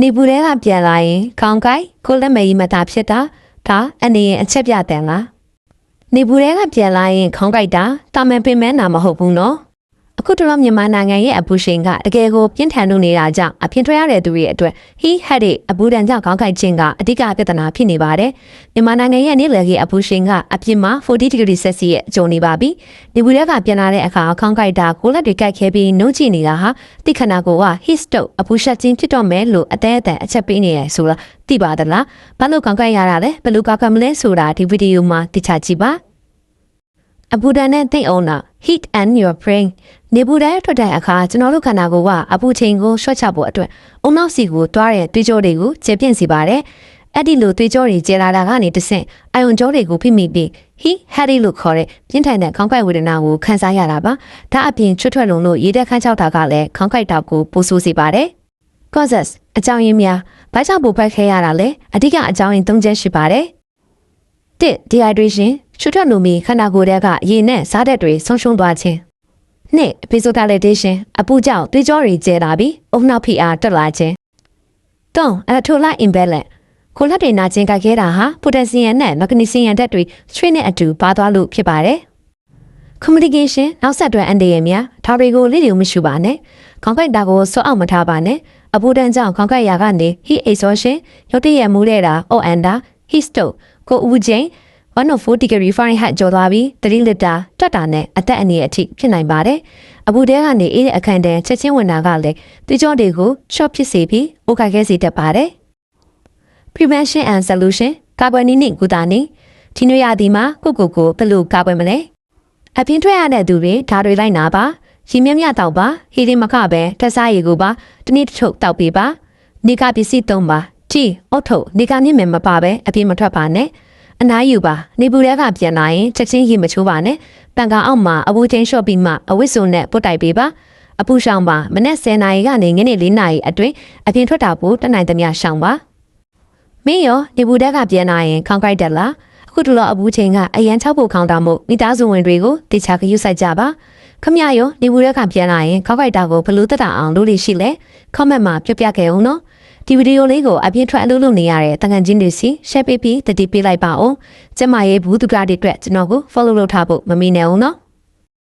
နေပူတဲကပြန်လာရင်ခေါင်းကိုက်ကိုလက်မေကြီးမသာဖြစ်တာဒါအနေရင်အချက်ပြတယ်လားနေပူတဲကပြန်လာရင်ခေါင်းကိုက်တာတာမန်ပင်မဲနာမဟုတ်ဘူးနော်အခုတလောမြန်မာနိုင်ငံရဲ့အပူရှိန်ကတကယ်ကိုပြင်းထန်လို့နေတာကြောင့်အပြင်ထွက်ရတဲ့သူတွေအတွက်ဟီးဟက်ရဲ့အပူဒဏ်ကြောင့်ခေါင်းကိုက်ခြင်းကအဓိကပြဿနာဖြစ်နေပါတယ်မြန်မာနိုင်ငံရဲ့နေ့လည်ခင်းအပူရှိန်ကအပြင်မှာ40 degree Celsius ရဲ့အကျုံနေပါပြီနေပူတဲကပြန်လာတဲ့အခါခေါင်းကိုက်တာကိုလက်တွေကိုက်ခဲပြီးနှုတ်ကြည့်နေတာဟာတိခဏကိုက heat stroke အပူရှက်ခြင်းဖြစ်တော့မယ်လို့အသေးအတန်အချက်ပေးနေရဆိုတာသိပါသလားဘာလို့ခေါင်းကိုက်ရတာလဲဘယ်လိုကောက်ကမလဲဆိုတာဒီဗီဒီယိုမှာသိချကြည့်ပါအပူဒဏ်နဲ့သိအောင်တာ heat and your brain နေပူတဲ့ထွက်တဲ့အခါကျွန်တော်တို့ခန္ဓာကိုယ်ကအပူချိန်ကိုရှော့ချဖို့အတွက်အုံနောက်စီကိုတွားတဲ့သွေးကြောတွေကိုကျေပြန့်စီပါတယ်။အဲ့ဒီလိုသွေးကြောတွေကျေလာတာကနေတဆင့်အာယွန်ကြောတွေကိုဖိမိပြီး heat headache လို့ခေါ်တဲ့ပြင်းထန်တဲ့ခေါင်းကိုက်ဝေဒနာကိုခံစားရတာပါ။ဒါအပြင်ချွတ်ထွက်လုံလို့ရေတက်ခန်းချောက်တာကလည်းခေါင်းကိုက်တာကိုပိုဆိုးစေပါတယ်။ causes အကြောင်းရင်းများဘာကြောင့်ပိုဖက်ခဲရတာလဲအဓိကအကြောင်းရင်း၃ချက်ရှိပါတယ်။ 1. dehydration ချွတ်ထွက်လုံပြီးခန္ဓာကိုယ်ထဲကရေနဲ့စားတဲ့တွေဆုံးရှုံးသွားခြင်း2. vasodilation အပူကြောင့်သွေးကြောတွေကျဲလာပြီးအုံနောက်ဖိအားတက်လာခြင်း3. electrolyte imbalance ကိုလက်တွေနာကျင်ကြခဲ့တာဟာပိုတက်ဆီယမ်နဲ့မက်ဂနီဆီယမ်ဓာတ်တွေဆွေးနဲ့အတူပါသွားလို့ဖြစ်ပါတယ် communication နောက်ဆက်တွဲအန်တရယ်များဒါတွေကိုလေ့လာမရှိပါနဲ့ခေါင်းကိုက်တာကိုစောအောင်မထားပါနဲ့အပူဒဏ်ကြောင့်ခေါင်းကိုက်ရာကနေ heat exhaustion ရုတ်တရက်မူးတဲ့တာ ONDA heat stroke ကိုအူချိန်104 degree Fahrenheit ကျော်သွားပြီး3 လီတာတက်တာနဲ့အသက်အန္တရာယ်အထိဖြစ်နိုင်ပါတယ်။အပူထဲကနေအေးတဲ့အခန်းထဲချက်ချင်းဝင်တာကလည်းသွေးကြောတွေကို short ဖြစ်စေပြီးအိုကခဲစေတတ်ပါတယ်။ Prevention and solution ကာကွယ်နည်းနဲ့ကုသနည်းဒီနွေရာသီမှာကိုဘယ်လိုကာကွယ်မလဲ။အပြင်ထွက်ရတဲ့သူတွေဓာတ်တွေလိုက်နာပါ။ရေမြမြတောက်ပါ။ဟီဒီမခပဲတက်စားရေကိုပါတနည်းတစ်ထုပ်တောက်ပေးပါ။နေကပစ္စည်းသုံးပါ။တီအုတ်ထုပ်နေကမြင့်မယ်မပါပဲအပြင်မထွက်ပါနဲ့။အနားယူပါနေပူတဲကပြန်လာရင်ချက်ချင်းရေမချိုးပါနဲ့ပန်ကောင်အောက်မှာအပူချိန်လျှော့ပြီးမှအဝတ်စုံနဲ့ပုတ်တိုက်ပေးပါအပူရှောင်ပါမနေ့10နာရီကနေညနေ4နာရီအတွင်းအပြင်ထွက်တာပို့တနိုင်သမျှရှောင်ပါမင်းရောနေပူတဲကပြန်လာရင်ခေါင်းကိုက်တယ်လားအခုတလောအပူချိန်ကအရန်6ဖို့ခေါင်းတာမို့မိသားစုဝင်တွေကိုတေချာခရုစိုက်ကြပါခမရရောနေပူတဲကပြန်လာရင်ခေါင်းကိုက်တာကိုဘလို့တက်တာအောင်လုပ်လို့ရှိလဲ comment မှာပြပြခဲ့အောင်နော်ဒီဗီဒီယိုလေးကိုအပြည့်ထွက်အလုပ်လုပ်နေရတဲ့တန်ခမ်းချင်းတွေစီ share ပေးပြီးတတိပေးလိုက်ပါဦးကျမရဲ့ဘူးသူကတွေအတွက်ကျွန်တော်ကို follow လုပ်ထားဖို့မမေ့နဲ့အောင်နော်